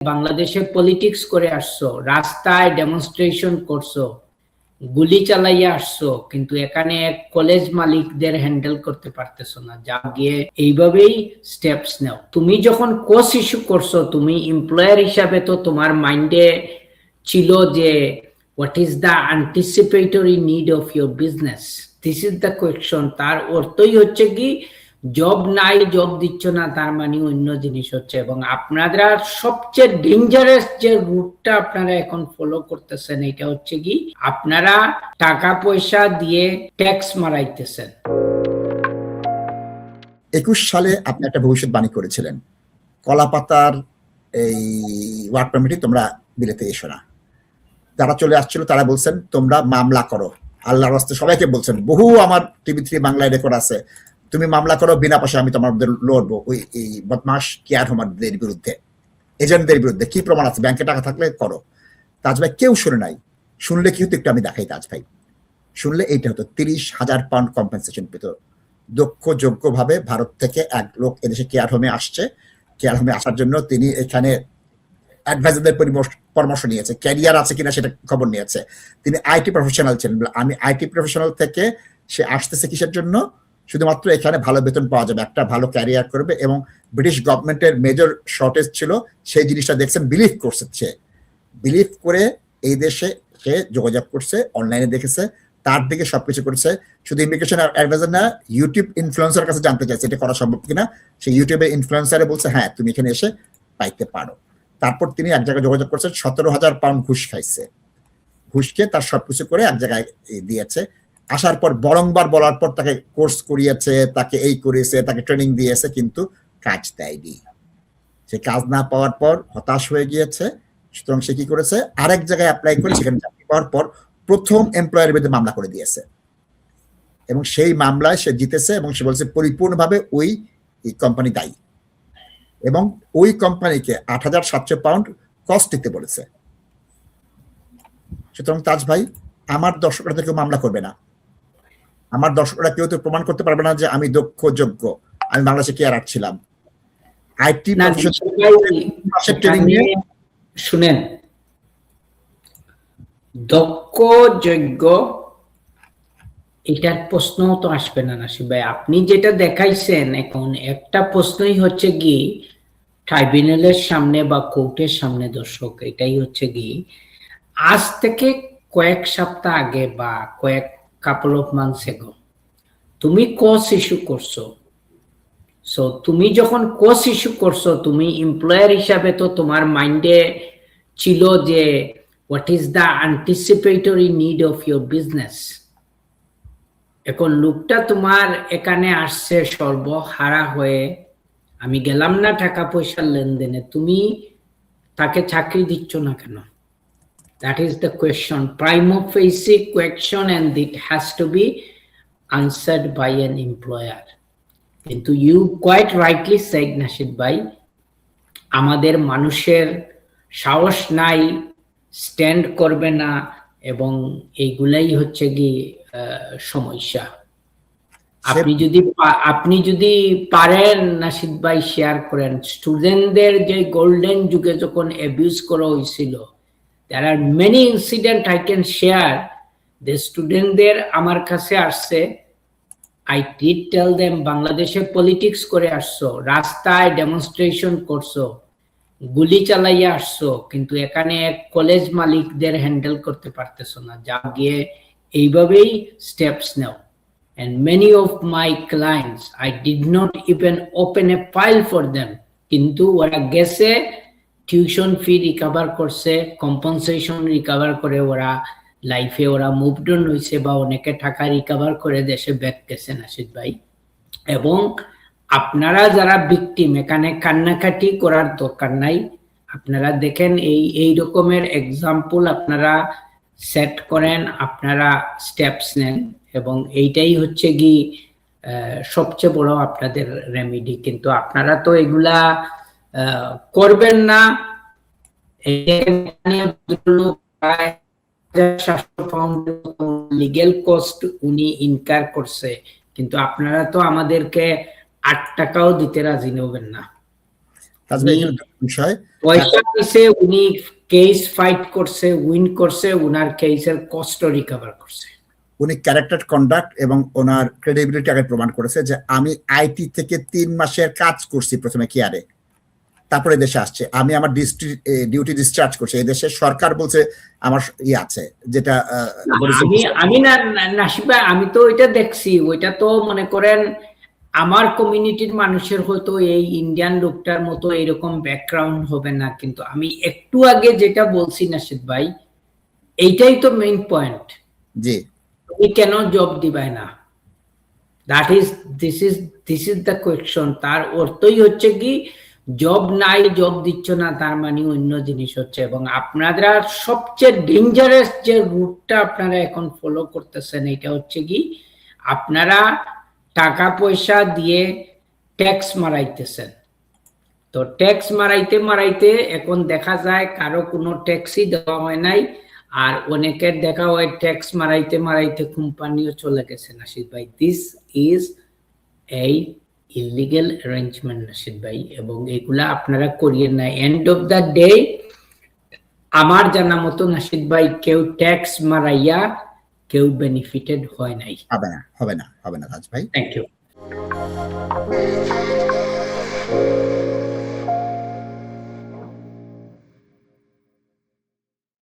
বাংলাদেশে পলিটিক্স করে আসছো, রাস্তায় ডেমনস্ট্রেশন করছো, গুলি চালাইয়া আসছো, কিন্তু এখানে কলেজ মালিকদের হ্যান্ডেল করতে পারতেছো না। যা গিয়ে এইভাবেই স্টেপস নাও। তুমি যখন কোস ইস্যু করছো, তুমি এমপ্লয়ার হিসাবে তো তোমার মাইন্ডে ছিল যে what is the anticipatory need of your business, this is the question. তার অর্থই হচ্ছে কি জব নাই, জব দিচ্ছ না, তার মানে অন্য জিনিস হচ্ছে। এবং আপনারা সবচেয়ে ডেঞ্জারাস যে রুটটা আপনারা এখন ফলো করতেছেন, এটা হচ্ছে কি আপনারা টাকা পয়সা দিয়ে ট্যাক্স মারাইতেছেন। 21 সালে আপনি একটা ভবিষ্যৎবাণী করেছিলেন, কলাপাতার এই ওয়ার্ক পারমিটে তোমরা বিলেতে এসো না। যারা চলে আসছিল তারা বলছেন তোমরা মামলা করো, আল্লাহর রাস্তে সবাইকে বলছেন, বহু আমার টিভি3 বাংলায় রেকর্ড আছে, তুমি মামলা করো, বিনা পয়সা আমি তোমাদের লড়বো ওই এই বদমাস কেয়ার হোমারদের বিরুদ্ধে, এজেন্টদের বিরুদ্ধে। কি প্রমাণ আছে? ব্যাংকে টাকা থাকলে করো। তাজ ভাই কেউ শুনে নাই। শুনলে কি হতো একটু আমি দেখাই। তাজ ভাই শুনলে এইটা হতো, 30,000 পাউন্ড কম্পেনসেশন পেত। দক্ষ যোগ্যভাবে ভারত থেকে এক লোক এদেশে কেয়ার হোমে আসছে। কেয়ার হোমে আসার জন্য তিনি এখানে অ্যাডভাইজারদের পরামর্শ নিয়েছে, ক্যারিয়ার আছে কিনা সেটা খবর নিয়েছে। তিনি আইটি প্রফেশনাল ছিলেন। আমি আইটি প্রফেশনাল থেকে সে আসতেছে কিসের জন্য? শুধুমাত্র এখানে ভালো বেতন পাওয়া যাবে, একটা ভালো ক্যারিয়ার করবে, এবং ব্রিটিশ গভর্নমেন্টের মেজর শর্টেজ ছিল, সেই জিনিসটা দেখছেন, বিলিভ করছে। সে বিলিভ করে এই দেশে সে যোগাযোগ করছে, অনলাইনে দেখেছে, তার দিকে সবকিছু করেছে। শুধু ইমিগ্রেশন অ্যাডভাইজার না, ইউটিউব ইনফ্লুয়েন্সার কাছে জানতে চাইছে এটা করা সম্ভব কিনা। সেই ইউটিউবে ইনফ্লুয়েন্সারে বলছে হ্যাঁ তুমি এখানে এসে পাইতে পারো। তারপর তিনি এক জায়গায় যোগাযোগ করছেন, 17,000 পাউন্ড ঘুষ খাইছে। ঘুষ খেয়ে তার সবকিছু করে এক জায়গায় দিয়েছে। আসার পর বরংবার বলার পর তাকে কোর্স করিয়েছে, তাকে এই করিয়েছে, তাকে ট্রেনিং দিয়েছে, কিন্তু কাজ দেয়নি। সে কাজ না পাওয়ার পর হতাশ হয়ে গিয়েছে। সুতরাং সে কি করেছে, আরেক জায়গায় অ্যাপ্লাই করে সেখানে চাকরি পাওয়ার পর প্রথম এমপ্লয়ারের বিরুদ্ধে মামলা করে দিয়েছে, এবং সেই মামলায় সে জিতেছে। এবং সে বলছে পরিপূর্ণভাবে ওই কোম্পানি দায়ী, এবং ওই কোম্পানিকে 8,700 পাউন্ড কস্ট দিতে বলেছে। সুতরাং তাজ ভাই, আমার দর্শকরা তো কেউ মামলা করবে না, আমার দর্শকরা কেউ তো প্রমাণ করতে পারবে না যে আমি দক্ষ যোগ্য, আমি বাংলাদেশে কেয়ার ছিলাম। আইটি শুনেন, দক্ষ যোগ্য এটার প্রশ্ন তো আসবে না নাসিব ভাই। আপনি যেটা দেখাইছেন এখন, একটা প্রশ্নই হচ্ছে কি ট্রাইব্যুনালের সামনে বা কোর্টের সামনে, দর্শক, এটাই হচ্ছে কি আজ থেকে কয়েক সপ্তাহ আগে বা কয়েক কাপল অফ মান্থস এগো তুমি কোস ইস্যু করছো। সো তুমি যখন কোস ইস্যু করছো, তুমি এমপ্লয়ার হিসাবে তো তোমার মাইন্ডে ছিল যে what is the anticipatory need of your business. এখন লোকটা তোমার এখানে আসছে সর্বহারা হয়ে, আমি গেলাম না টাকা পয়সার লেনদেনে, তুমি তাকে চাকরি দিচ্ছ না কেন? That is the question, prima facie question, and it has to be answered by an employer. কিন্তু you quite rightly said, nasheed ভাই, আমাদের মানুষের সাহস নাই, স্ট্যান্ড করবে না, এবং এইগুলাই হচ্ছে কি সমস্যা। আপনি যদি পারেন নাশিদ ভাই শেয়ার করেন, স্টুডেন্টদের যে গোল্ডেন যুগে যখন অ্যাবিউজ করা হয়েছিল, there are many incident I can share. The স্টুডেন্টদের আমার কাছে আসছে, I did tell them বাংলাদেশে পলিটিক্স করে আসছো, রাস্তায় ডেমনস্ট্রেশন করছো, গুলি চালাইয়া আসছো, কিন্তু এখানে কলেজ মালিকদের হ্যান্ডেল করতে পারতেছো না। যা গিয়ে এইভাবেই steps now. And many of my clients, I did not even open a file for them, কিন্তু ওরা গেছে, টিউশন ফি রিকভার করছে, কম্পেনসেশন রিকভার করে ওরা লাইফে ওরা মুভড অন হয়েছে, বা অনেকে টাকা রিকভার করে দেশে ব্যাক গেছে নাশিদ ভাই। এবং আপনারা যারা ভিকটিম, এখানে কান্নাকাটি করার দরকার নাই। আপনারা দেখেন এই রকমের এক্সাম্পল আপনারা সেট করেন, আপনারা স্টেপস নেন, এবং এইটাই হচ্ছে কি সবচেয়ে বড় আপনাদের রেমেডি। কিন্তু আপনারা তো এগুলা করবেন না। লিগ্যাল কস্ট উনি ইনকার করছে, কিন্তু আপনারা তো আমাদেরকে 8 টাকাও দিতে রাজি হবেন না। তাজ ভাই এখানে দুটো বিষয়, পয়সা দিছে, উনি কেস ফাইট করছে, উইন করছে, উনার কেসের কষ্ট রিকভার করছে। উনি ক্যারেক্টার কন্ডাক্ট এবং ওনার ক্রেডিবিলিটি আগে প্রমাণ করেছে যে আমি আইটি থেকে 3 মাসের কাজ করছি প্রথমে কেয়ারে, তারপরে দেশে আসছে, আমি আমার ডিউটি ডিসচার্জ করছি, এই দেশে সরকার বলছে আমার আছে যেটা আমি নাসিব ভাই, আমি তো ওইটা দেখছি, ওইটা তো মনে করেন আমার কমিউনিটির মানুষের হয়তো এই ইন্ডিয়ান লোকটার মতো এরকম ব্যাকগ্রাউন্ড হবে না, কিন্তু আমি একটু আগে যেটা বলছি নাসিব ভাই, এইটাই তো মেইন পয়েন্ট। জি, তুমি কেন জব দিবাই না? This is the question. তার অর্থই হচ্ছে কি, জব নাই, জব দিচ্ছ না, তার মানে অন্য জিনিস হচ্ছে। এবং আপনারা সবচেয়ে ডেঞ্জারাস যে রুটটা আপনারা এখন ফলো করতেছেন, এটা হচ্ছে কি, আপনারা টাকা পয়সা দিয়ে ট্যাক্স মারাইতেছেন। তো ট্যাক্স মারাইতে মারাইতে এখন দেখা যায় কারো কোনো ট্যাক্সই দেওয়া হয় নাই, আর অনেকের দেখা হয় ট্যাক্স মারাইতে মারাইতে কোম্পানিও চলে গেছে। নাসিদ ভাই, দিস ইজ এই ইলিগেল অ্যারেঞ্জমেন্ট নাসিদ ভাই, এবং এগুলা আপনারা করিয়েন না। এন্ড অফ দ্য ডে আমার জানা মতো নাসিদ ভাই, কেউ ট্যাক্স মারাইয়া কেউ বেনিফিটেড হয় নাই। হবে না তাজ ভাই। Thank you.